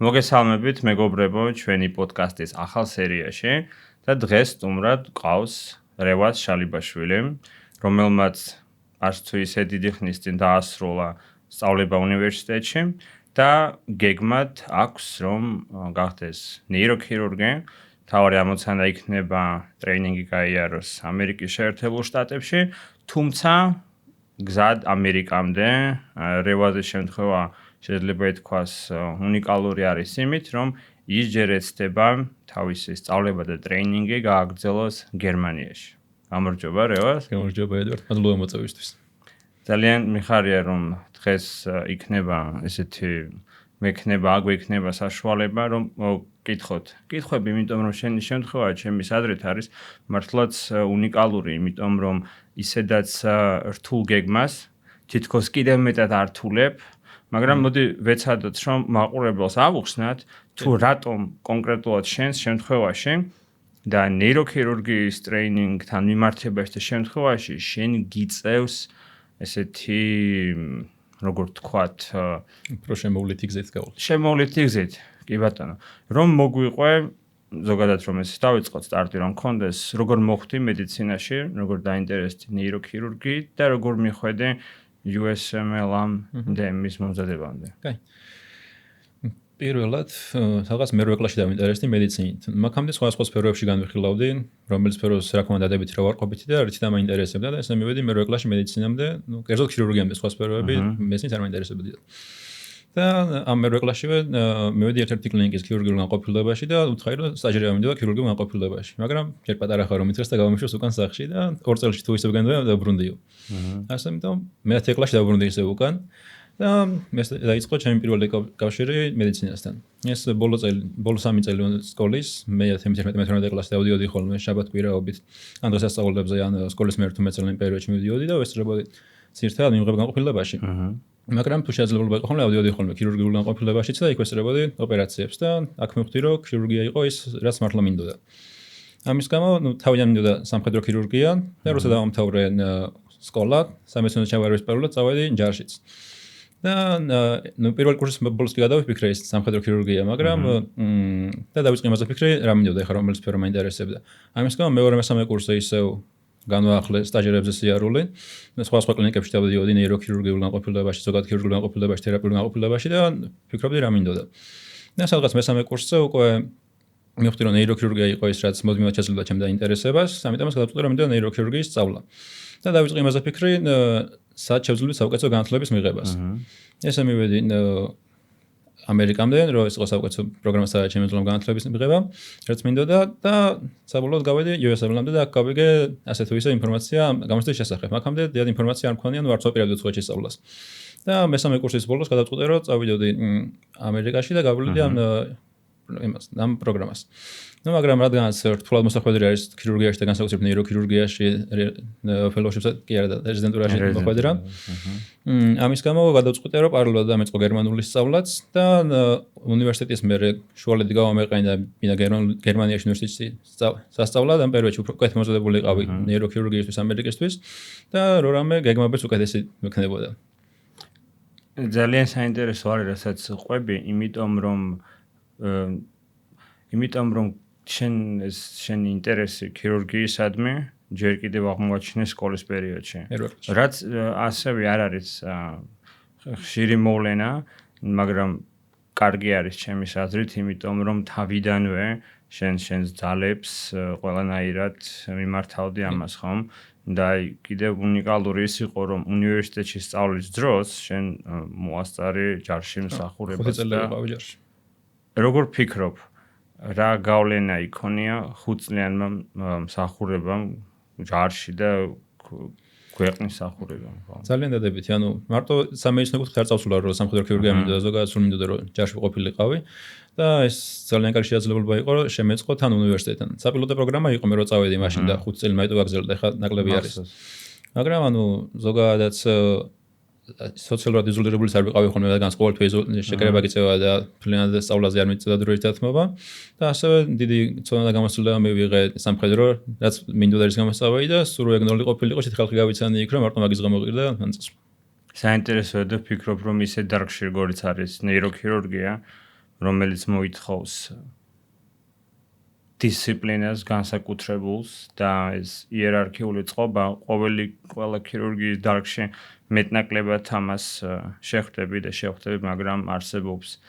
მოგესალმებით მეგობრებო ჩვენი პოდკასტის ახალ სერიაში და დღეს სტუმრად ყავს რევაზ შალიბაშვილი, რომელმაც არც თუ ისე დიდი ხნის წინ დაასრულა სწავლება უნივერსიტეტში და გეგმად აქვს რომ გახდეს ნეიროქირურგი. თავი ამოცანა იქნება ტრეინინგი გაიაროს ამერიკის შეერთებულ შტატებში, თუმცა გზად ამერიკამდე რევაზის შემთხვევა შეიძლება ითქვას უნიკალური არის იმით, რომ ის ჯერ ეცდება თავისი სწავლება და ტრეინინგი გააგრძელოს გერმანიაში. გამარჯობა რევაზ. გამარჯობა ედვარდ, მადლობა მოწვევისთვის. ძალიან მიხარია რომ დღეს იქნება ესეთი გვექნება საშუალება რომ გკითხოთ. კითხები, იმიტომ რომ შენი შემთხვევა ჩემის აზრით არის მართლაც უნიკალური, იმიტომ რომ ისედაც რთულ გეგმას თითქოს კიდევ მეტად ართულებ. მაგრამ მოდი ვეცადოთ რომ მაყურებელს ავუხსნათ თუ რატომ კონკრეტულად შენს შემთხვევაში და ნეიროქირურგიის ტრეინინგთან მიმართებაში და შემთხვევაში შენ გიწევს ესეთი როგორ თქვათ უფრო შემოვლითი გზით გავულ. შემოვლითი გზით, კი ბატონო. რომ მოგვიყვე ზოგადად რომ ეს დავიწყოთ სტარტი რომ გქონდეს როგორ მოხვდი მედიცინაში, როგორ დაინტერესდი ნეიროქირურგიით და როგორ მიხვედი USMLM და მის მომზადებამდე. კაი. პირველად, რაღაც მერვე კლასში დავინტერესდი მედიცინით. მაგამდე სხვა სფეროებში განვიხილავდი, რომელიც სფეროს რა თქმა უნდა დადებითი რა ვარყოფითი და ერთი დამაინტერესებდა და ესე მივედი მერვე კლასში მედიცინამდე, კერძოდ ქირურგიამდე სხვა სფეროები მედიცინით არ მაინტერესებდია. და ამ მერვე კლასშივე მივედი ერთ-ერთი კლინიკის ქირურგიულ განყოფილებაში და უთხარი რომ სტაჟირება მინდოდა ქირურგიულ განყოფილებაში. მაგრამ ჯერ პატარა ხარ რომ იცეს და გავამიშოს უკან სახში და 2 წელში თუ ისე ვგენდა დაბრუნდიო. ასე ამიტომ მე-10 კლასში დაბრუნდი ისე უკან და მე დაიწყო ჩემი პირველი კავშირი მედიცინასთან. ეს ბოლო 3 წელი სკოლის, მე 11-12 კლასში დავდიოდი ხოლმე შაბათ-კვირაობით. ან დღესასწაულებზე ან სკოლის მერტ-11 წელიან პერიოდში მივდიოდი და ვესწრებოდი ძირითადად მიმღებ განყოფილებაში. მაგრამ თუ შესაძლებლობა იყო ხოლმე ავდიოდი ხოლმე ქირურგიულ განყოფილებაშიც და იქ ვესწრებოდი ოპერაციებს და აქ მივხვდი რომ ქირურგია იყო ის რაც მართლა მინდოდა. ამის გამო თავიდან მინდოდა სამხედრო ქირურგია და როცა დავამთავრე სკოლა, სამეცნიერო ჩავარების პერიოდად წავედი ჯარშიც. და პირველ კურსის ბოლოს კი გადავიფიქრე ის სამხედრო ქირურგია, მაგრამ და დავიწყე იმაზე ფიქრი, რა მინდოდა ახლა რომელი სფერო მაინტერესებდა. ამის გამო მეორე-მესამე კურსზე ისევ განვაახლე სტაჟირებზე სიარული და სხვა კლინიკებში დავდიოდი ნეიროქირურგიულ განყოფილებაში, ზოგადად ქირურგიულ განყოფილებაში, თერაპიულ განყოფილებაში და ფიქრობდი რა მინდოდა. და სადღაც მესამე კურსზე უკვე მივხვდი რომ ნეიროქირურგია იყო ის რაც მუდმივად შეძლება ჩემ დაინტერესებას, ამიტომ გადავწყვიტე რომ მინდოდა ნეიროქირურგიის სწავლა. და დავიწყე იმაზე ფიქრი, სად შევძლებ საუკეთესო განათლების მიღებას. ესე მივედი ამერიკამდე, რომ ეს იყო საუკეთესო პროგრამა სადაც შემეძლო განათლების მიღება, რაც მინდოდა და საბოლოოდ გავედი USMLM-მდე და აქ გავიგე ასე თუ ისე ინფორმაცია გამოცდის შესახებ. აქამდე დიდი ინფორმაცია არ მქონია, არც ვაპირებდი უცხოეთში სწავლას. და მესამე კურსის ბოლოს გადავწყვიტე რომ წავიდოდი ამერიკაში და გავვლიდე ამ პროგრამას. მაგრამ რადგანაც რთულად მოსახვედრი არის ქირურგიაში და განსაკუთრებით ნეიროქირურგიაში ფელოუშიპსა კი არა და რეზიდენტურაში მოხვედრა. ამის გამო გადავწყვიტე რომ პარალელურად დამეწყო გერმანულის სწავლაც და უნივერსიტეტის მერე შუალედი გავამეყენა გერმანიაში უნივერსიტეტში სასწავლად ამ პერიოდში უფრო უკეთ მომზადებული ვიყავი ნეიროქირურგიისთვის ამერიკისთვის და რამე გეგმებიც უკეთესი მექნებოდა. ძალიან საინტერესო არის რასაც ყვები, იმიტომ რომ შენი ინტერესი ქირურგიისადმი ჯერ კიდევ აღმოაჩინე სკოლის პერიოდში. რაც ასევე არ არის ხშირი მოვლენა, მაგრამ კარგი არის ჩემის აზრით, იმიტომ რომ თავიდანვე შენს ძალებს ყველანაირად მიმართავდი ამას, ხომ? და კიდევ უნიკალური ის იყო, რომ უნივერსიტეტში სწავლის დროს შენ მოასწარე ჯარში მსახურებას და როგორ ფიქრობ? რა გავლენა იქონია 5 წლიანმა მსახურებამ ჯარში და ქვეყნის მსახურებამ? ძალიან დადებითი, ანუ მარტო სამედიცინო კუთხით არ წავსულა რომ სამხედრო ქირურგია მინდოდა, ზოგადად სულ მინდოდა რომ ჯარში ყოფილიყავი და ეს ძალიან კარგი შესაძლებლობა იყო რომ შემეწყო თან უნივერსიტეტთან. საპილოტო პროგრამა იყო მე რომ წავედი მაშინ და 5 წელი მაიტო გაგზელდა, ხა ნაკლები არის. მაგრამ ანუ ზოგადად სოციალურად იზოლირებულის არ ვიყავი ხოლმე, რადგან ყოველთვის შეკრება გიწევა და ფლიანად სწავლაზე არ მიწევდა დროის დათმობა და ასევე დიდი ცოდნა და გამოცდილება მივიღე სამხედრო, რაც მინდოდა ის გამოსწავლე და სულ ეგნოლი ყოფილიყო, შეთ ხალხი გავიცანი იქ რომ მარტო მაგის გამო მიყიდა ანწესო. საინტერესოა და ვფიქრობ რომ ისე დარგში როგორიც არის ნეიროქირურგია, რომელიც მოითხოვს დისციპლინას, განსაკუთრებულს და ეს იერარქიული წყობა ყველა ქირურგიის დარგში მეტნაკლებად ამას შეხვდები და შეხვდები, მაგრამ არსებობს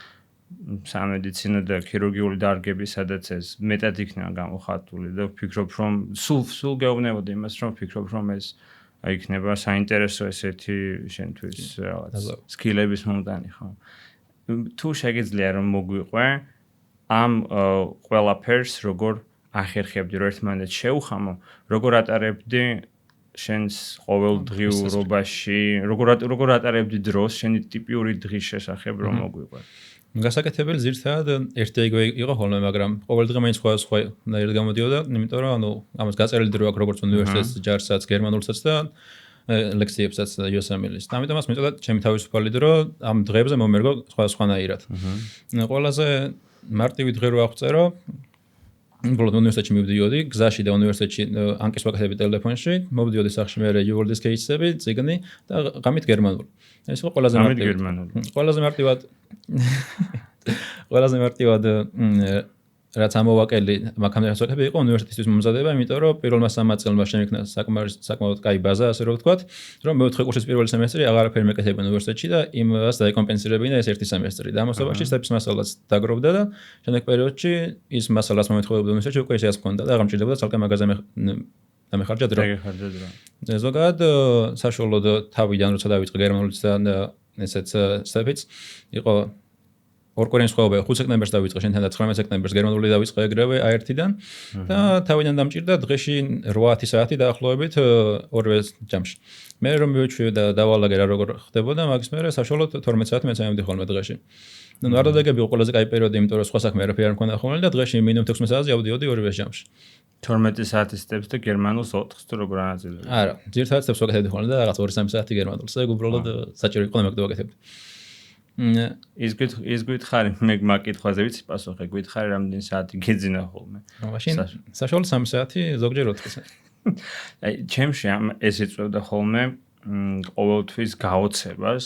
სამედიცინო და ქირურგიული დარგები, სადაც ეს მეტად იქნება გამოხატული და ვფიქრობ, რომ სულ გეუბნებოდი იმას, რომ ვფიქრობ, რომ ეს იქნება საინტერესო ესეთი შენთვის რაღაც სკილების მომტანი, ხო? თუ შეგიძლია რომ მოგვიყვე ამ ყველაფერს როგორ ახერხებდი, რომ ერთმანეთს შეუხამო, როგორ ატარებდი შენს ყოველდღიურობაში, როგორ ატარებდი დროს შენი ტიპიური დღის შესახებ რომ მოგვიყვე. გასაკეთებელი ზირთად ერთი იგივე იყო ხოლმე, მაგრამ ყოველდღე მაინც სხვა ნაირად გამოდიოდა, იმიტომ რომ ამას გაწერილი დრო აქვს როგორც უნივერსიტეტის ჯარსაც, გერმანულსაც და ლექციებსაც USML-ის. ამიტომ მას მეტად ჩემი თავისუფალი დრო ამ დღეებზე მომერგო სხვანაირად. ყველაზე მარტივი დღე რო აღწერო, უბრალოდ უნივერსიტეტში მივდიოდი, გზაში და უნივერსიტეტში ანკის ვაკეთებდი ტელეფონში, მოვდიოდი სახლში მე UWorld-ის кейსები, წიგნი და ღამით გერმანული. ეს იყო ყველაზე მარტივად რაც ამოვაკელი მაგამდე ასაკები იყო უნივერსიტეტისთვის მომზადება, იმიტომ რომ პირველმა 3 წელმა შემიქნა საკმაოდ კაი ბაზა, ასე რომ ვთქვათ, რომ მეოთხე კურსის პირველი სემესტრი აღარაფერი მეკეთებია უნივერსიტეტში და იმას დაეკომპენსირებინა ეს ერთი სემესტრი. და ამასობაში სტეპის მასალაც დაგროვდა და შემდეგ პერიოდში ის მასალას მომეთხოვებოდა უნივერსიტეტში უკვე ისე ჰქონდა და აღარ მჭირდებოდა ცალკე მაგაზე დამეხარჯა დრო. ზოგადად საშუალოდ თავიდან როცა დავიწყე გერმანულიდან ესეც სტეპიც იყო ორკვირიანი სხვაობა 5 სექტემბერს დავიწყე შენთან და 19 სექტემბერს გერმანული დავიწყე ეგრევე A1-დან და თავიდან დამჭირდა დღეში 8 საათი დაახლოებით ორივე ჯამში. მე რომ მივეჩვი და დავალაგე რა როგორ ხდებოდა, მაგის მერე საშუალოდ 12 საათი მეცემდი ხოლმე დღეში. ნუ არ დაგები ყველაზე კაი პერიოდი, იმიტომ რომ სხვა საქმე არაფერი არ მქონდა ხოლმე და დღეში მინიმუმ 16 საათზე ავდიოდი ორივე ჯამში. 12 საათის სტეპს და გერმანულს 4-ს თუ როგორ ანაწილებდი? არა, ძირითადად სტეპს ვაკეთებდი ხოლმე და რაღაც 2-3 საათი გერმანულს. ეგ უბრალოდ საჭირო იყო მეკითხვა ვაკეთებდი. ის გითხარი მე მაგკითხვაზე ვიცი პასუხი, გითხარი რამდენი საათი გეძინა ხოლმე. მაშინ საშუალოდ 3 საათი ზოგჯერ 4 საათი. აი, ჩემში ეს იწევდა ხოლმე ყოველთვის გაოცებას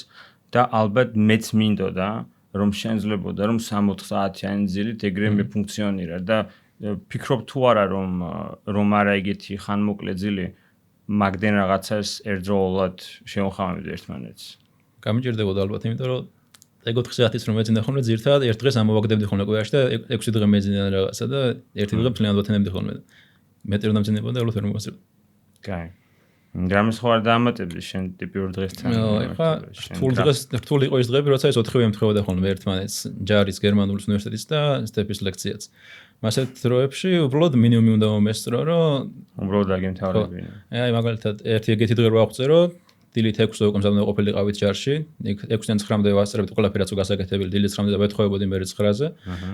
და ალბათ მეც მინდოდა რომ შეძლებოდა რომ 3-4 საათიანი ძილით ეგრე მეფუნქციონირა და ფიქრობ თუ არა რომ არა ეგეთი ხანმოკლე ძილი მაგდენ რაღაცას ერთდროულად შევხამებდი ერთმანეთს. გამიჭირდებოდა ალბათ, იმიტომ რომ ეგ 4 საათის რომ მეძინა ხოლმე ძირთად ერთ დღეს ამოვაგდებდი ხოლმე კვირაში და 6 დღე მეძინა რაღაცა და ერთი დღე მთლიანად ვათენებდი ხოლმე. მეტი რომ დამძინებოდა, ალბათ ვერ მოვასწრებდი. კაი. რამის ხო არ დაამატებდი შენ ტიპიურ დღესთან? ხა რთული იყო ის დღეები, როცა ეს 4-ივე ემთხვეოდა ხოლმე ერთმანეთს, ჯარის, გერმანულის უნივერსიტეტის და სტეპის ლექციაც. მასეთ დროებში უბრალოდ მინიმუმი უნდა მომესწრო, რომ უბრალოდ აგემთავრებინა. აი მაგალითად ერთი ეგეთი დღე რო აღწერო, დილით 6-ზე უკვე მზადნა ყოფილიყავით ჯარში, 6-დან 9-მდე ვასწრებდი ყველაფერაც უგასაკეთებელი, დილით 9-მდე ვეთხოვებოდი მე 9-ზე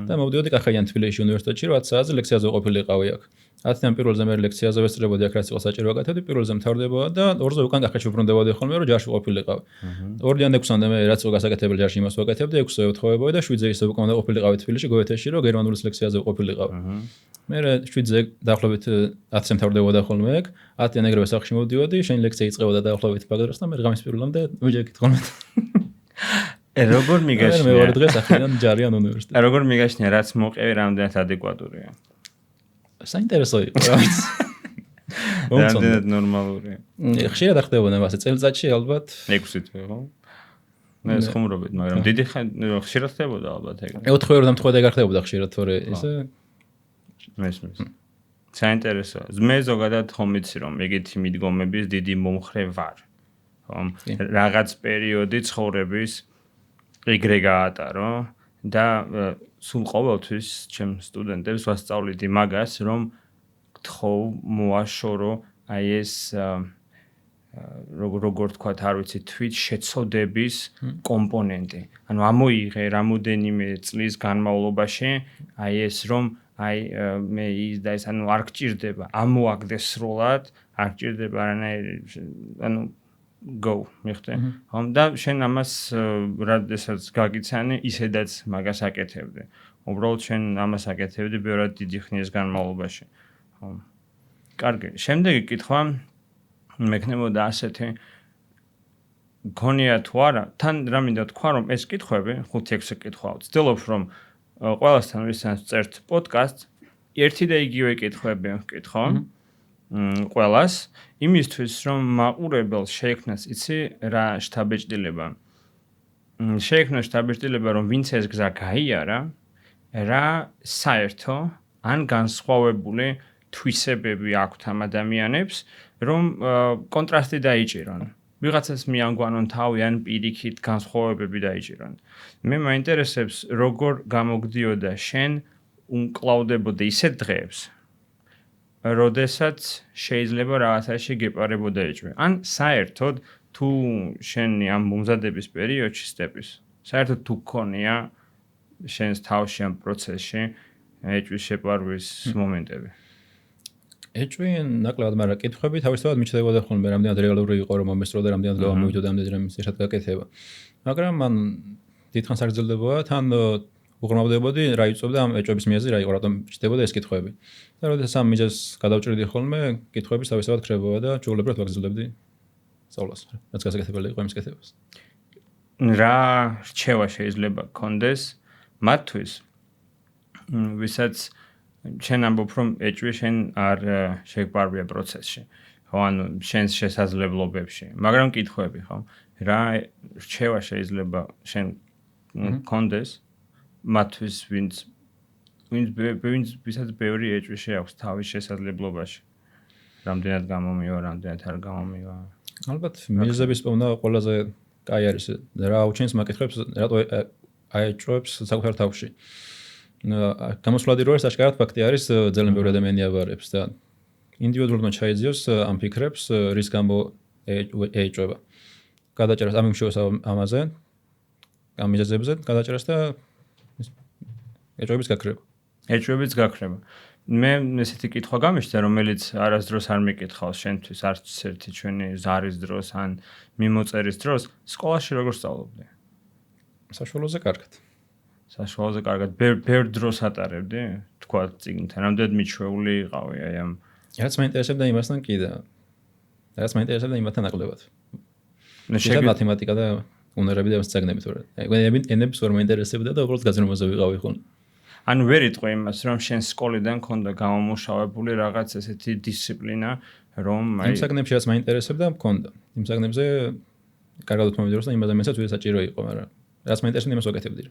და მოვდიოდი კახაიან თბილისში უნივერსიტეტში 8 საათზე ლექციაზე ყოფილიყავი აქ. 10-დან პირველზე მე ლექციაზე ვესწრებოდი აქ რაც იყო საჭირო ვაკეთებდი, პირველზე მთავრდებოდა და 2-ზე უკან კახეთში ვბრუნდებოდი ხოლმე რომ ჯარში ყოფილიყავი. 2-დან 6-მდე მე რაც იყო გასაკეთებელი ჯარში იმას ვაკეთებდი, 6-ზე ვეთხოვებოდი და 7-ზე ისე უკან ყოფილიყავი თბილისში გოეთეში რომ გერმანულის ლექციაზე ყოფილიყავი. მე 7-ზე დაახლოებით 10-ზე მთავრდებოდა ხოლმე აქ, 10-დან ეგრევე სახლში მოვდიოდი, შენ ლექცია იწყებოდა დაახლოებით ბაგრას და მე ღამის პირველამდე ვიჯექით ხოლმე. როგორ მიგაშნია? მე მეორე დღეს ახლა ჯარიან უნივერსიტეტში. როგორ მიგაშნია რაც მოყევი რამდენად ადეკვატურია? საინტერესო იყო, რა ვიცი. რამდენად ნორმალურია? ხშირად ხდებოდა მასე წელიწადში ალბათ 6 თვე, ხო? მე ხუმრობთ, მაგრამ დიდი ხშირად ხდებოდა ალბათ ეგ. 4 ორი დამთხოვდა ეგ არ ხდებოდა ხშირად, თორე ესე მესმის. საინტერესოა. მე ზოგადად ხომ ვიცი რომ ეგეთი მიდგომების დიდი მომხრე ვარ. ხომ? რაღაც პერიოდი ცხოვრების ეგრე გაატარო და სულ ყოველთვის ჩემ სტუდენტებს ვასწავლიდი მაგას, რომ გთხოვ მოაშორო აი ეს როგორ თქვა, არ ვიცი, თვით შეცოდების კომპონენტი. ანუ ამოიღე რამოდენიმე წლის განმავლობაში აი ეს რომ აი მე ის და ეს ანუ არ გჭირდება ამოაგდეს სრულად, არ გჭირდება არანაირი ანუ go მიხდე. ხომ და შენ ამას როდესაც გაგიცანი, ისედაც მაგას აკეთებდი. უბრალოდ შენ ამას აკეთებდი ბევრად დიდი ხნის განმავლობაში. ხომ. კარგი. შემდეგი კითხვა მექნებოდა ასეთი გონია თუ არა, თან რა მინდა თქვა რომ ეს კითხვები 5-6 კითხვა ვცდილობ რომ ყველასთან ვისაც წერთ პოდკასტს, ერთი და იგივე კითხვები ვკითხო. ყველას იმისთვის რომ მაყურებელს შეექმნას იცი რა შთაბეჭდილება. შეექმნას შთაბეჭდილება რომ ვინც ეს გზა გაიარა, რა საერთო ან განსხვავებული თვისებები აქვთ ამ ადამიანებს, რომ კონტრასტი დაიჭირონ. ვიღაცას მიანგوانონ თავი ან პირიქით განსხვავებები დაიჭირონ. მე მაინტერესებს როგორ გამოგდიოდა შენ უნკლავდებოდა ისეთ დღეებს, როდესაც შეიძლება რაღაცაში გეპარებოდა ეჭვი. ან საერთოდ თუ შენი ამ მომზადების პერიოდში სტეპის, საერთოდ თუ გქონია შენს თავში ამ პროცესში ეჭვის შეპარვის მომენტები. ეჭვი ნაკლებად, მაგრამ კითხვები თავისთავად მიჩნდებოდა ხოლმე, რამდენად რეალური იყო რომ მომესწრო და რამდენად გამომივიდა ამდენ რამის ერთად გაკეთება. მაგრამ მან დიდხანს არ გრძელდებოდა, თან უღრმავდებოდი რა იწვევდა ამ ეჭვების მიზეზი რა იყო, რატომ ჩნდებოდა ეს კითხვები. და როდესაც ამ მიზეზს გადავჭრიდი ხოლმე, კითხვების თავისთავად ქრებოდა და ჩვეულებრივად ვაგრძელებდი სწავლას, რაც გასაკეთებელი იყო იმის კეთებას. რა რჩევა შეიძლება გქონდეს მათთვის, ვისაც შენ ამბობ რომ ეჭვი შენ არ შეგპარვია პროცესში. ხო, ანუ შენს შესაძლებლობებში, მაგრამ კითხვები, ხო? რა რჩევა შეიძლება შენ გქონდეს მათთვის, ვისაც ბევრი ეჭვი შეაქვს თავის შესაძლებლობაში. რამდენად გამომივა, რამდენად არ გამომივა. ალბათ მიზეზების პოვნა ყველაზე კაი არის. რა აუჩენს მაკითხებს, რატო აეჭვებს საკუთარ თავში. გამოსვლადი რო ეს აშკარად ფაქტი არის, ძალიან ბევრი ადამიანი აბარებს და ინდივიდუალურად ჩაიძიოს ამ ფიქრებს, რის გამო ეჭვება. გადაჭერას ამ იმშევს ამაზე, ამ მიზეზებზე გადაჭერას და ეჭვების გაქრება. ეჭვების გაქრება. მე ესეთი კითხვა გამიშთა, რომელიც არასდროს არ მეკითხავს შენთვის არც ერთი ჩვენი ზარის დროს ან მიმოწერის დროს, სკოლაში როგორ სწავლობდი? საშუალოზე კარგად. საშუალოზე კარგად. ბევრ დროს ატარებდი, თქვა წიგნთან, რამდენად მიჩვეული იყავი აი ამ. რაც მაინტერესებდა იმასთან კიდე. რაც მაინტერესებდა იმათთან ნაკლებად. მათემატიკა და უნარები და წაგნები თორე. ენების ვერ მაინტერესებდა და უბრალოდ გაზრმაზე ვიყავი ხოლმე. ანუ ვერ იტყვი იმას, რომ შენ სკოლიდან ქონდა გამომუშავებული რაღაც ესეთი დისციპლინა, რომ იმ საგნებში რაც მაინტერესებდა, მქონდა. იმ საგნებზე კარგად ვთმობდი და იმაზე მეცაც საჭირო იყო, მაგრამ რაც მაინტერესებდა იმას ვაკეთებდი.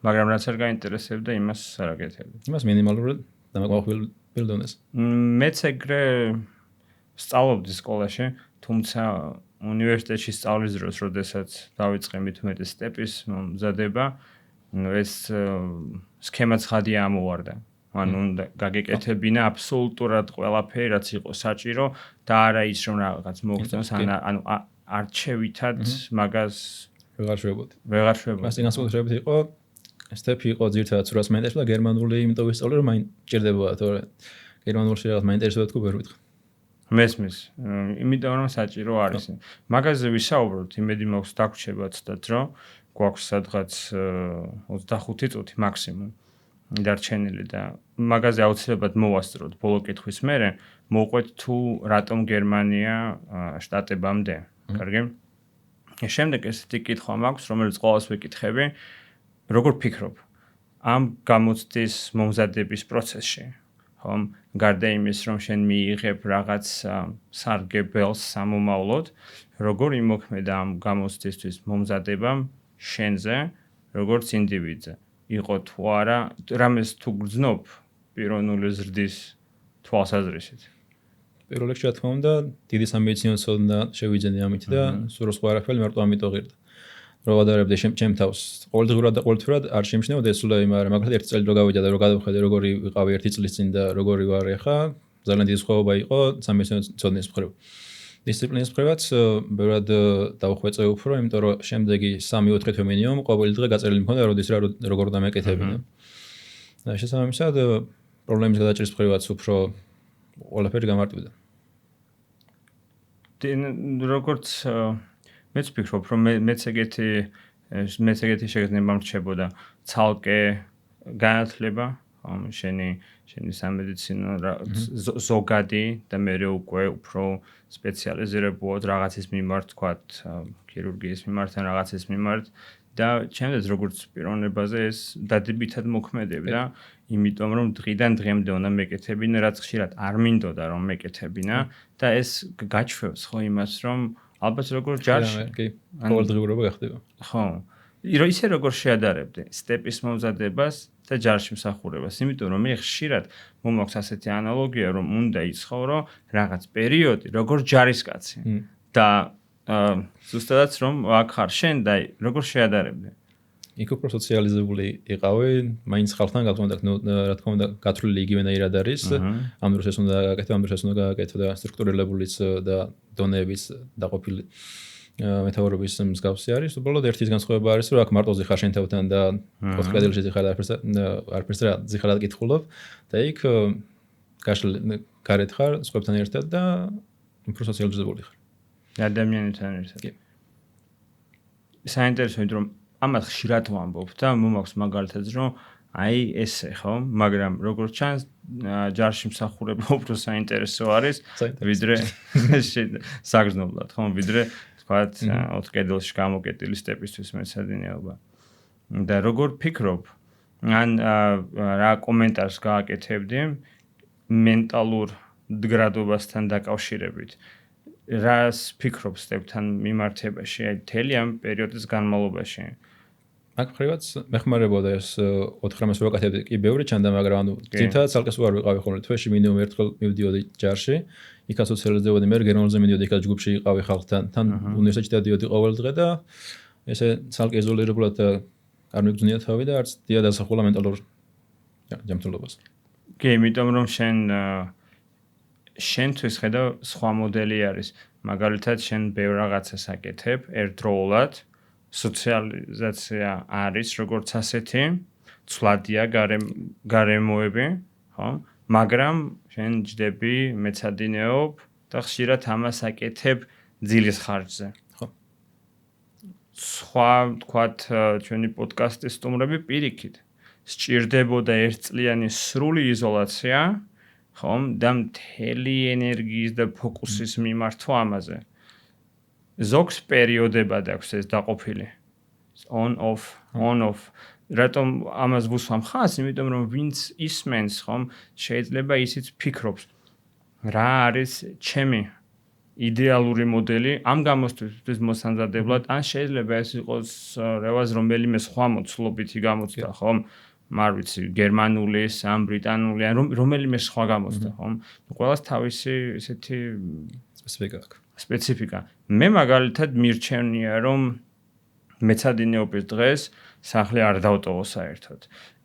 მაგრამ რაც არ გაინტერესებდა, იმას არ აკეთებდი. იმას მინიმალურად დამაკმაყოფილ დონეს. მეც ეგრე სწავლობდი სკოლაში, თუმცა უნივერსიტეტში სწავლის დროს, როდესაც დავიწყე მithumetes სტეპის მომზადება, ეს სქემაც ხადია ამოვარდა. ანუ უნდა გაგეკეთებინა აბსოლუტურად ყველაფერი, რაც იყო საჭირო და არა ის რომ რაღაც მოგწონს, ანუ არჩევითად მაგას ვეღარ შვებოდი. ვეღარ შვებოდი. მას განსაკუთრებით იყო სტეპი იყო ძირთადად სურას მაინტერესებდა და გერმანული იმიტომ ვისწავლე რომ მაინტერესებოდა, თორე გერმანულში რაღაც მაინტერესებდა თქო ვერ ვიტყვი. მესმის, იმიტომ რომ საჭირო არის. მაგაზე ვისაუბროთ, იმედი მაქვს დაგვრჩება ცოტა დრო, გვაქვს სადღაც 25 წუთი მაქსიმუმ დარჩენილი და მაგაზე აუცილებლად მოვასწროთ ბოლო კითხვის მერე, მოვყვეთ თუ რატომ გერმანია შტატებამდე. კარგი? შემდეგ ესეთი კითხვა მაქვს, რომელიც ყოველს ვიკითხები, როგორ ფიქრობ ამ გამოცდის მომზადების პროცესში? ხომ, გარდა იმის, რომ შენ მიიღებ რაღაც სარგებელს სამომავლოდ, როგორ იმოქმედა ამ გამოცდისთვის მომზადებამ შენზე, როგორც ინდივიდზე? იყო თუ არა, რამეს თუ გრძნობ პიროვნული ზრდის თვალსაზრისით? პირველ რიგში, რა თქმა უნდა, დიდი სამედიცინო ცოდნა შევიძენე ამით და სულ სხვა არაფერი მარტო ამიტომ ღირდა. რო ვადარებდი ჩემ თავს, ყოველდღურად და ყოველთვიურად არ შემჩნევოდა ეს სულები, მაგრამ მაგალითად ერთი წელი რო გავიდა და რო გადავხედე როგორი ვიყავი ერთი წლის წინ და როგორი ვარ ახლა, ძალიან დიდი სხვაობა იყო სამედიცინო ცოდნის მხრივ. დისციპლინის მხრივაც ბევრად დავხვეწე უფრო, იმიტომ რომ შემდეგი 3-4 თვე მინიმუმ ყოველი დღე გაწერილი მქონდა, როდის რა როგორ დამეკეთებინა. და შესაბამისად პრობლემის გადაჭრის მხრივაც უფრო ყველაფერი გამარტივდა. როგორც მეც ვფიქრობ, რომ მეც ეგეთი შეგრძნება მრჩებოდა ცალკე განათლება, შენი სამედიცინო ზოგადი და მეორე უკვე უფრო სპეციალიზირებულად რაღაცის მიმართ, თქვათ, ქირურგიის მიმართ ან რაღაცის მიმართ და ჩემთვის როგორც პიროვნებაზე ეს დადებითად მოქმედებდა, იმიტომ რომ დღიდან დღემდე უნდა მეკეთებინა, რაც ხშირად არ მინდოდა რომ მეკეთებინა და ეს გაჩვევს ხო იმას, რომ ალბათ როგორ ჯარში კი, ყოველდღიურობა გახდება. ხო. ისე როგორ შეადარებდი სტეპის მომზადებას და ჯარში მსახურებას, იმიტომ რომ მე ხშირად მომაქვს ასეთი ანალოგია, რომ უნდა იცხოვრო რაღაც პერიოდი, როგორ ჯარისკაცი და ზუსტადაც რომ აქ ხარ შენ და როგორ შეადარებდი. იქ უფრო სოციალიზებული იყავი, მაინც ხალხთან გაკონტაქტ, რა თქმა უნდა, გათვლილი იგივენაირად არის. ამ დროს ეს უნდა გააკეთო, ამ დროს ეს უნდა გააკეთო და სტრუქტურილებულიც და დონეების დაყოფილი მეთაურობის მსგავსი არის. უბრალოდ ერთის განსხვავება არის, რომ აქ მარტოზე ხარ შენ თავთან და 4 კედელში ზიხარ არაფერს რა ზიხარად კითხულობ და იქ გარეთ ხარ სხვებთან ერთად და უფრო სოციალიზებული ხარ. ადამიანებთან ერთად. საინტერესოა რომ ამას ხშირად ვამბობ და მომაქვს მაგალითად რომ აი ესე ხო, მაგრამ როგორც ჩანს ჯარში მსახურება უფრო საინტერესო არის ვიდრე საგრძნობლად ხო, ვიდრე თქვათ 4 კედელში გამოკეტილი სტეპისთვის მეცადინეობა. და როგორ ფიქრობ, ან რა კომენტარს გააკეთებდი მენტალურ დგრადობასთან დაკავშირებით. რას ფიქრობ სტეპთან მიმართებაში, აი მთელი ამ პერიოდის განმავლობაში? აქ ხრივაც მეხმარებოდა ეს 4-5 ვაკეთებდი კი ბევრი ჩანდა, მაგრამ ანუ ძირითადად ცალკეს ვარ ვიყავი ხოლმე თვეში მინიმუმ ერთხელ მივდიოდი ჯარში, იქაც სოციალიზდებოდი, მე გერმანულზე მიდიოდი, იქაც ჯგუფში იყავი ხალხთან, თან უნივერსიტეტში დადიოდი ყოველ დღე და ესე ცალკე იზოლირებულად არ მიგძნია თავი და არც დია დასახულა მენტალურ ჯანმრთელობას. კი, იმიტომ რომ შენთვის ხედავ სხვა მოდელი არის. მაგალითად, შენ ბევრ რაღაცას აკეთებ ერთდროულად. სოციალიზაცია არის როგორც ასეთი, ცვლადია გარემოები, ხო? მაგრამ შენ ჯდები, მეცადინეობ და ხშირად ამას აკეთებ ძილის ხარჯზე. ხო. სხვა თქვათ ჩვენი პოდკასტის სტუმრები პირიქით სჭირდებოდა ერთწლიანი სრული იზოლაცია, ხო? და მთელი ენერგიის და ფოკუსის მიმართვა ამაზე. ზოგს პერიოდებად აქვს ეს დაყოფილი. On off. რატომ ამას ვუსვამ ხაზს? იმიტომ რომ ვინც ისმენს, ხომ, შეიძლება ისიც ფიქრობს, რა არის ჩემი იდეალური მოდელი ამ გამოსთვის მოსამზადებლად, ან შეიძლება ეს იყოს რევაზ რომელიმე სხვა მოცულობითი გამოცდა, ხომ? არ ვიცი, გერმანული, ან ბრიტანული, ან რომელიმე სხვა გამოცდა, ხომ? ყველას თავისი ესეთი სპეციფიკა აქვს. სპეციფიკა. მე მაგალითად მირჩენია რომ მეცადინეობის დღეს სახლი არ დავტოვო საერთოდ.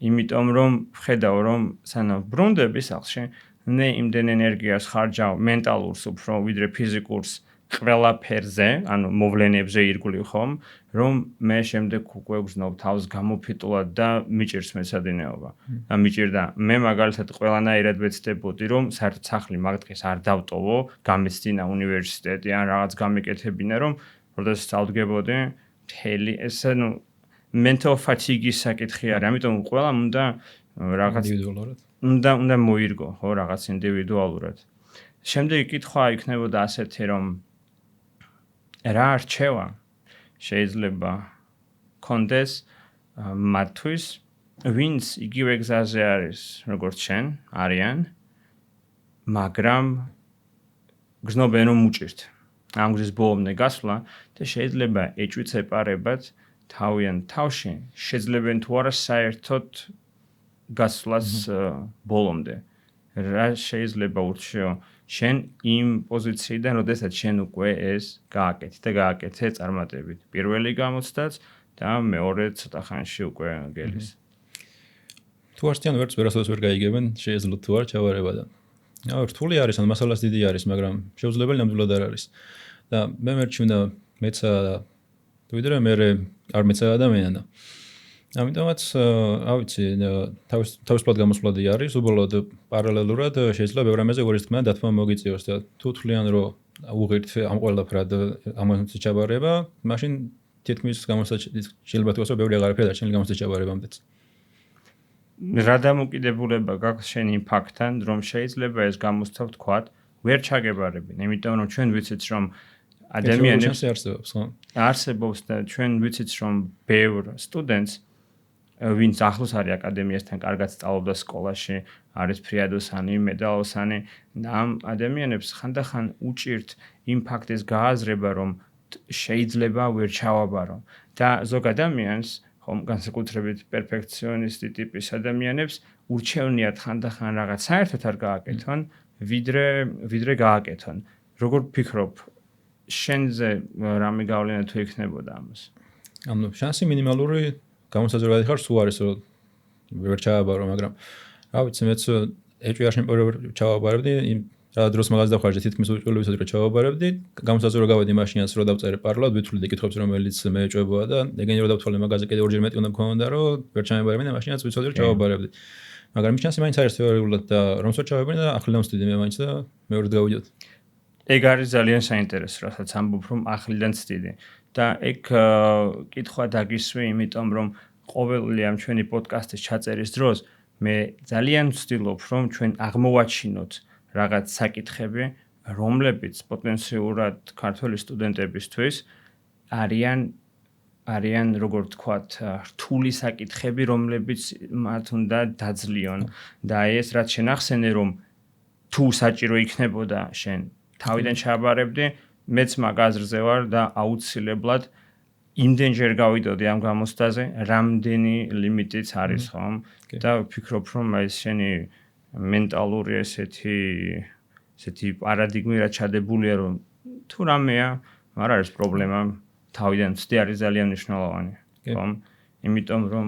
იმიტომ რომ ვხედავ რომ სანამ ბრუნდები სახლში, მე იმდენ ენერგიას ხარჯავ მენტალურს უფრო ვიდრე ფიზიკურს ყველაფერზე, ანუ მოვლენებზე ირგვლივ ხომ, რომ მე შემდეგ უკვე ვგზნობ თავს გამოფიტულად და მიჭირს მეცადინეობა. და მიჭირდა. მე მაგალითად ყველანაირად ვეცდებოდი რომ საერთოდ სახლი მაგ დღეს არ დავტოვო, გამეცდინა უნივერსიტეტი ან რაღაც გამეკეთებინა, რომ როდესაც წავდგებოდი, მთელი ეს ანუ mental fatigue-ის საკითხი არის. ამიტომ ყველამ უნდა რაღაც ინდივიდუალურად. უნდა მოირგო, ხო, რაღაც ინდივიდუალურად. შემდეგი კითხვა იქნებოდა ასეთი, რომ რა არჩევა შეიძლება კონდეს მათთვის, ვინც იგივე გზაზე არის, როგორც შენ, არიან, მაგრამ გზნობენ რომ უჭირთ. ამ გზის ბოლომდე გასვლა და შეიძლება ეჭვიც ეპარებათ თავიან თავში, შეძლებენ თუ არა საერთოდ გასვლას ბოლომდე. რა შეიძლება ურჩეო შენ იმ პოზიციიდან, როდესაც შენ უკვე ეს გააკეთე და გააკეთე წარმატებით. პირველი გამოცდაც და მეორე ცოტა ხანში უკვე გელის. თუ არციან ვერც ვერასოდეს ვერ გაიგებენ, შეიძლება თუ არ ჩავარება და. რთული არის, ან მასალას დიდი არის, მაგრამ შეუძლებელი ნამდვილად არ არის. და მე მერჩვენა მეცა ვიდრე მე არ მეცა ადამიანა. ამიტომაც, ავიცი, თავისუფლად გამოსვლადი არის, უბრალოდ პარალელურად შეიძლება ბევრ რამეზე გორის თქმა დათმა მოგიწიოს და თუ თვლიან რომ უღირთ ამ ყველაფრად ამას ჩაბარება, მაშინ თითქმის შეიძლება თქვას რომ ბევრი აღარაფერი დარჩენილი გამოსვლის ჩაბარებამდეც. რა დამოკიდებულება გაქვს შენ იმ ფაქტთან, რომ შეიძლება ეს გამოსცა ვთქვათ, ვერ ჩაგებარებინ, იმიტომ რომ ჩვენ ვიცით რომ ადამიანებს არსებობს, ხო? არსებობს და ჩვენ ვიცით რომ ბევრ სტუდენტს ვინც ახლოს არის აკადემიასთან, კარგად სწავლობდა სკოლაში, არის ფრიადოსანი, მედალოსანი და ამ ადამიანებს ხანდახან უჭირთ იმ ფაქტის გააზრება, რომ შეიძლება ვერ ჩავაბარო და ზოგ ადამიანს, ხომ განსაკუთრებით პერფექციონისტი ტიპის ადამიანებს ურჩევნიათ ხანდახან რაღაც საერთოდ არ გააკეთონ, ვიდრე გააკეთონ. როგორ ფიქრობ, შენზე რამე გავლენა თუ იქნებოდა ამას? ანუ შანსი მინიმალური გამოსაზრდელი ხარ, სულ არის რომ ვერ ჩააბარო, მაგრამ რა ვიცი, მეც ეჭვიაში ჩავაბარებდი, რა დროს მაგას დავხარჯე, თითქმის უჭირველობისად რომ ჩავაბარებდი, გამოსაზრდელი გავედი მაშინაც რომ დავწერე პარალელად, ვითვლი კითხვებს რომელიც მე ეჭვებოდა და ეგენი რომ დავთვალე მაგაზე კიდე ორჯერ მეტი უნდა მქონოდა, რომ ვერ ჩამებარებდი და მაშინაც ვიცოდი რომ ჩავაბარებდი. მაგრამ ის შანსი მაინც არის თეორიულად და რომც ვერ ჩავაბარებდი და ახლიდან ვწდიდი მე მაინც და მეორედ გავიდოდი. ეგ არის ძალიან საინტერესო, რასაც ამბობ რომ ახლიდან ვწდიდი. და ეგ კითხვა დაგისვი, იმიტომ რომ ყოველი ამ ჩვენი პოდკასტის ჩაწერის დროს მე ძალიან ვცდილობ რომ ჩვენ აღმოვაჩინოთ რაღაც საკითხები, რომლებიც პოტენციურად ქართველი სტუდენტებისთვის არიან როგორ ვთქვათ, რთული საკითხები, რომლებიც მათ უნდა დაძლიონ და ეს რაც შენახსენე რომ თუ საჭირო იქნებოდა შენ თავიდან ჩააბარებდი, მეც მაგ აზრზე ვარ და აუცილებლად იმდენჯერ გავიდოდი ამ გამოცდაზე, რამდენი ლიმიტიც არის, ხომ? და ვფიქრობ, რომ ეს შენი მენტალური ესეთი პარადიგმი რა ჩადებულია, რომ თუ რამეა, არ არის პრობლემა, თავიდან ვწდი არის ძალიან მნიშვნელოვანი, ხომ? იმიტომ რომ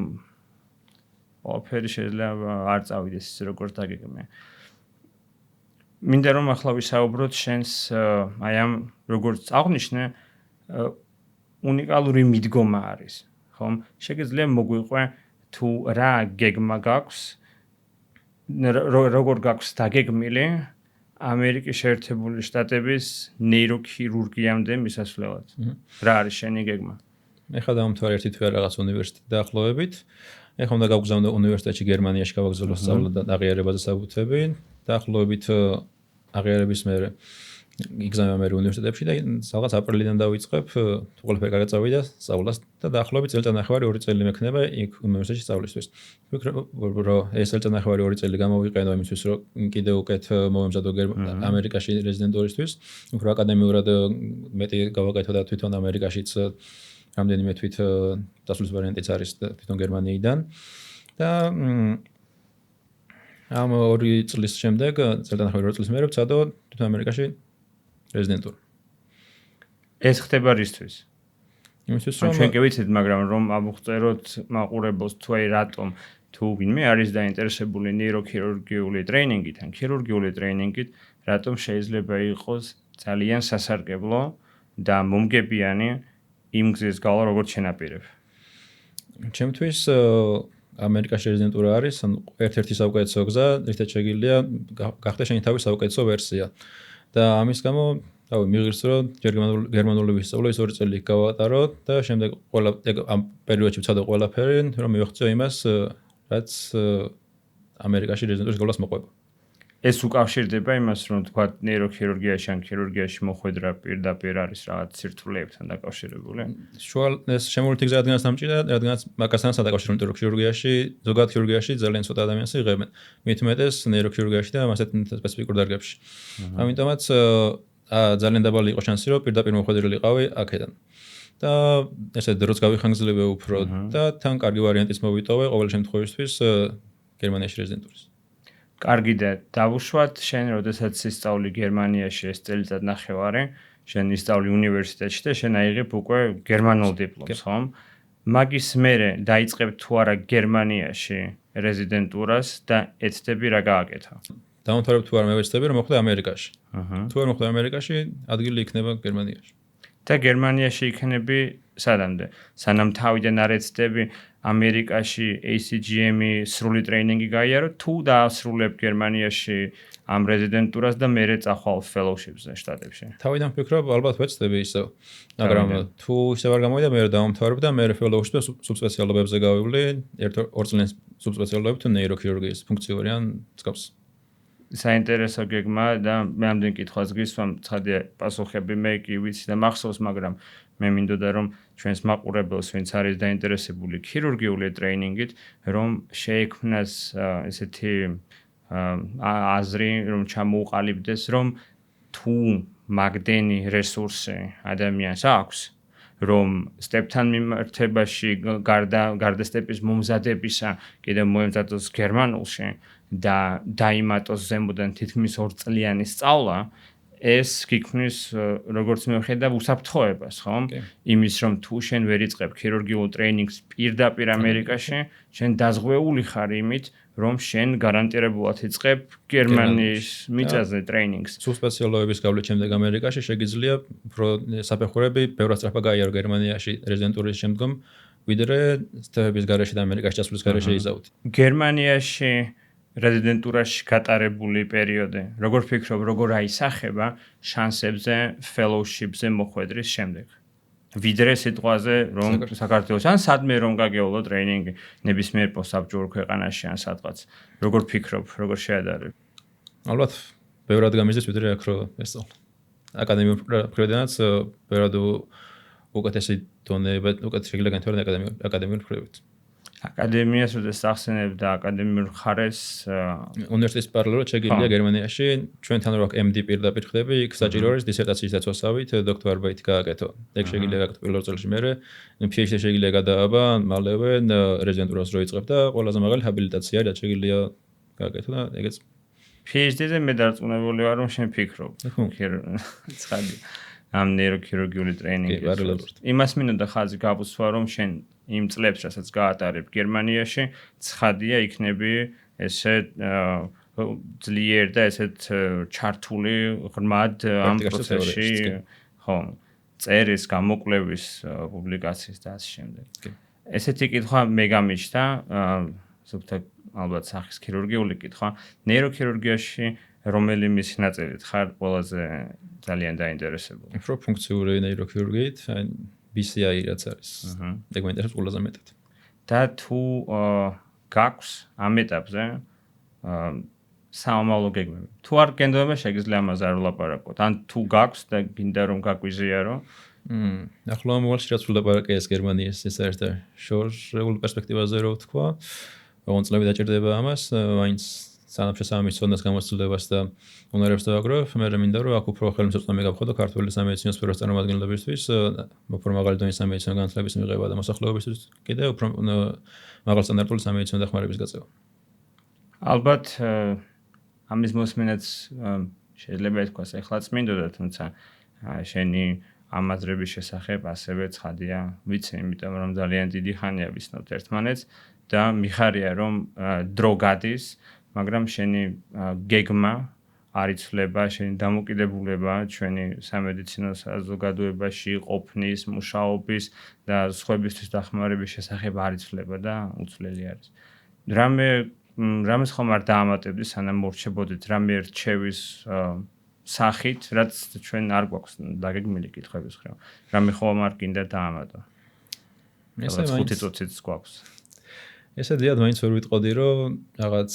ყველაფერი შეიძლება არ წავიდეს ისე როგორც დაგეგმე. მინდა რომ ახლა ვისაუბროთ შენს აი ამ როგორც აღნიშნე უნიკალური მიდგომა არის, ხომ? შეგიძლია მოგვიყვე თუ რა გეგმა გაქვს, როგორ გაქვს დაგეგმილი ამერიკის შეერთებული შტატების ნეიროქირურგიამდე მისასვლელად. რა არის შენი გეგმა? ეხლა დავამთავრე ერთი თვე რაღაც უნივერსიტეტი დაახლოებით. ეხლა უნდა გავგზავნო უნივერსიტეტში გერმანიაში გავაგზავნო სწავლა და აღიარებაზე საბუთები. დაახლოებით აღიარების მერე იგზავნა მე უნივერსიტეტებში და რაღაც აპრილიდან დავიწყებ, თუ ყველაფერი კარგად წავიდა სწავლას და დაახლოებით წელიწადნახევარი 2 წელი მექნება იქ უნივერსიტეტში სწავლისთვის. ვფიქრობ, რომ ეს წელიწადნახევარი 2 წელი გამოვიყენო იმისთვის, რომ კიდევ უკეთ მოვემზადო ამერიკაში რეზიდენტურისთვის. უფრო აკადემიურად მეტი გავაკეთო და თვითონ ამერიკაშიც რამდენიმე თვით დასვლის ვარიანტიც არის თვითონ გერმანიიდან. და ამ 2 წლის შემდეგ, წელიწადნახევარი 2 წლის მერე ვცადო თვითონ ამერიკაში რეზიდენტურა. ეს ხდება რისთვის? იმისთვის რომ ჩვენ კი ვიცით, მაგრამ რომ ამოღწეროთ მაყურებელს თუ აი რატომ თუ ვინმე არის დაინტერესებული ნეიროქირურგიული ტრეინინგით ან ქირურგიული ტრეინინგით, რატომ შეიძლება იყოს ძალიან სასარგებლო და მომგებიანი იმ გზის გავლა, როგორც შენაპირებ. ჩემთვის ამერიკაში რეზიდენტურა არის ერთ-ერთი საუკეთესო გზა, რითაც შეგიძლია გახდეს შენი თავის საუკეთესო ვერსია. და ამის გამო მიღირს რომ ჯერ გერმანული ვისწავლო, ის 2 წელი გავატარო და შემდეგ ყველა ამ პერიოდში ვცადო ყველაფერი, რომ მივახციო იმას, რაც ამერიკაში რეზიდენტურის გავლას მოყვება. ეს უკავშირდება იმას, რომ თქვა ნეიროქირურგიაში ან ქირურგიაში მოხვედრა პირდაპირ არის რაღაც სირთულეებთან დაკავშირებული. ეს შემოვლითი გზა რადგანაც დამჭირდა, რადგანაც მაგასთან სადაკავშირო ქირურგიაში, ზოგადად ქირურგიაში ძალიან ცოტა ადამიანს იღებენ. მით უმეტეს ნეიროქირურგიაში და მასეთ სპეციფიკურ დარგებში. ამიტომაც ძალიან დაბალი იყო შანსი, რომ პირდაპირ მოხვედრილიყავი აქედან. და ესე დროც გავიხანგრძლივე უფრო და თან კარგი ვარიანტიც მოვიტოვე ყოველ შემთხვევისთვის გერმანიაში რეზიდენტურის. კარგი და დავუშვათ შენ, როდესაც ისწავლი გერმანიაში ეს წელიწადნახევარი, შენ ისწავლი უნივერსიტეტში და შენ აიღებ უკვე გერმანულ დიპლომს, ხომ? მაგის მერე დაიწყებ თუ არა გერმანიაში რეზიდენტურას და ეცდები რა გააკეთა? დავამთავრებ თუ არა მე ვეცდები რომ მოხვდე ამერიკაში. თუ არ მოხვდე ამერიკაში, ადგილი იქნება გერმანიაში. და გერმანიაში იქნები სადამდე? სანამ თავიდან არ ეცდები ამერიკაში ACGM-ი სრული ტრეინინგი გაიარო, თუ დაასრულებ გერმანიაში ამ რეზიდენტურას და მერე წახვალ fellowship-ზე შტატებში? თავიდან ვფიქრობ, ალბათ ვეცდები ისევ. მაგრამ თუ ისევ არ გამოვიდა, მე დავამთავრებ და მე fellowship-ზე სუბსპეციალობებზე გავივლი, 1-2 წლიან სუბსპეციალობები თუ ნეიროქირურგიის ფუნქციური ან მსგავს. საინტერესო გეგმა და მე ამდენ კითხვას გისვამ, ცხადია პასუხები მე კი ვიცი და მახსოვს, მაგრამ მე მინდოდა რომ ჩვენს მაყურებელს, ვინც არის დაინტერესებული ქირურგიული ტრეინინგით, რომ შეექმნას ესეთი აზრი, რომ ჩამოუყალიბდეს, რომ თუ მაგდენი რესურსი ადამიანს აქვს, რომ სტეპთან მიმართებაში გარდა სტეპის მომზადებისა კიდევ მოემზადოს გერმანულში და დაიმატოს ზემოდან თითქმის 2 წლიანი სწავლა, ეს გიქმნის როგორც მე ვხედავ უსაფრთხოებას, ხო? იმის რომ თუ შენ ვერ იწყებ ქირურგიულ ტრეინინგს პირდაპირ ამერიკაში, შენ დაზღვეული ხარ იმით, რომ შენ გარანტირებულად იწყებ გერმანიის მიწაზე ტრეინინგს. სულ სპეციალობების გავლით შემდეგ ამერიკაში შეგიძლია უფრო საფეხურები ბევრად სწრაფად გაიარო გერმანიაში რეზიდენტურის შემდგომ, ვიდრე სტეპების გარეშე და ამერიკაში ჩასვლის გარეშე იზავთ. გერმანიაში რეზიდენტურაში გატარებული პერიოდი, როგორ ფიქრობ, როგორ აისახება შანსებზე fellowship-ზე მოხვედრის შემდეგ? ვიდრე სიტყვაზე, რომ საქართველოს ან სადმე რომ გაგეულო ტრეინინგი ნებისმიერ პოსტსაბჭოურ ქვეყანაში ან სადღაც. როგორ ფიქრობ, როგორ შეადარებ? ალბათ ბევრად გამიზეს ვიდრე აქ რო ესწავლე. აკადემიურ მხრიდანაც ბევრად უკეთესი დონეები, უკეთესი შეგიძლია განვითარდეს აკადემიურ მხრებით. აკადემიას როდესაც ახსენებ და აკადემიურ ხარეს უნივერსიტეტის პარალელურად შეგიძლია გერმანიაში ჩვენთან რო MD პირდაპირ ხდები, იქ საჭირო არის დისერტაციის დაცვასავით დოქტორ-არბაიტი გააკეთო. ეგ შეგიძლია გააკეთო პირველ წელში მერე, PhD შეგიძლია გადააბა, მალევე რეზიდენტურას რო იწყებ და ყველაზე მაღალი ჰაბილიტაცია რაც შეგიძლია გააკეთო და ეგეც PhD-ზე მე დარწმუნებული ვარ რომ შენ ფიქრობ. ცხადი ამ ნეიროქირურგიული ტრეინინგის. იმას მინდოდა ხაზი გავუსვა რომ შენ იმ წლებს, რასაც გაატარებ გერმანიაში, ცხადია იქნები ესეთ ძლიერ და ესეთ ჩართული ღრმად ამ პროცესში, ხო, წერის, გამოკვლევის, პუბლიკაციის და ასე შემდეგ. ესეთი კითხვა მე გამიჩნდა, ზოგადად ალბათ სახის ქირურგიული კითხვა, ნეიროქირურგიაში რომელი მისი ნაწილით ხარ ყველაზე ძალიან დაინტერესებული? უფრო ფუნქციური ნეიროქირურგიით, BCI რაც არის. ეგ მაინტერესებს ყველაზე მეტად. და თუ გაქვს ამ ეტაპზე საომავლო გეგმები. თუ არ გენდობა შეგიძლია ამაზე არ ვლაპარაკოთ. ან თუ გაქვს და გინდა რომ გაგვიზიარო. ახლა მოვალ რაც ვლაპარაკე ეს გერმანიის ეს არის და შორეულ პერსპექტივაზე რო ვთქვა, ოღონდ წლები დაჭირდება ამას, მაინც სანამ შესაბამის ცოდნას გამოცდილებას და უნარებს დავაგროვებ, მე მინდა რომ აქ უფრო ხელმისაწვდომი გავხადო ქართული სამედიცინო სფეროს წარმომადგენლებისთვის, უფრო მაღალი დონის სამედიცინო განათლების მიღება და მოსახლეობისთვის კიდევ უფრო მაღალ სტანდარტული სამედიცინო დახმარების გაწევა. ალბათ ამის მოსმენაც შეიძლება ითქვას ეხლაც მინდოდა, თუმცა შენი ამაზრების შესახებ ასევე ცხადია ვიცი, იმიტომ რომ ძალიან დიდი ხანია ვიცნობთ ერთმანეთს და მიხარია რომ დრო გადის, მაგრამ შენი გეგმა არ იცვლება, შენი დამოკიდებულება ჩვენი სამედიცინო საზოგადოებაში ყოფნის, მუშაობის და სხვებისთვის დახმარების შესახებ არ იცვლება და უცვლელი არის. რამეს ხომ არ დაამატებდი, სანამ მორჩებოდით რამე რჩევის სახით, რაც ჩვენ არ გვაქვს დაგეგმილი კითხვების ხრა. რამე ხომ არ გინდა დაამატო. ესე 5 წუთიც გვაქვს. ესე დიად მაინც ვერ ვიტყოდი რომ რაღაც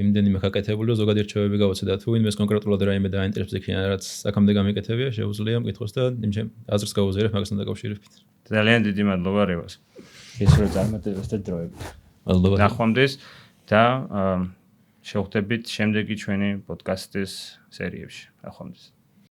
იმდენიმე გაკეთებული ზოგადი რჩევები გავაცე და თუ ვინმეს კონკრეტულად რაიმე დაინტერესებს იქიდან რაც აქამდე გამიკეთებია შეუძლია მკითხოს და იმ აზრს გავუზიარებ მაგასთან დაკავშირებით. ძალიან დიდი მადლობა რევას. ის რო წარმატებას და დროებით. მადლობა. ნახვამდის და შევხვდებით შემდეგი ჩვენი პოდკასტის სერიებში. ნახვამდის.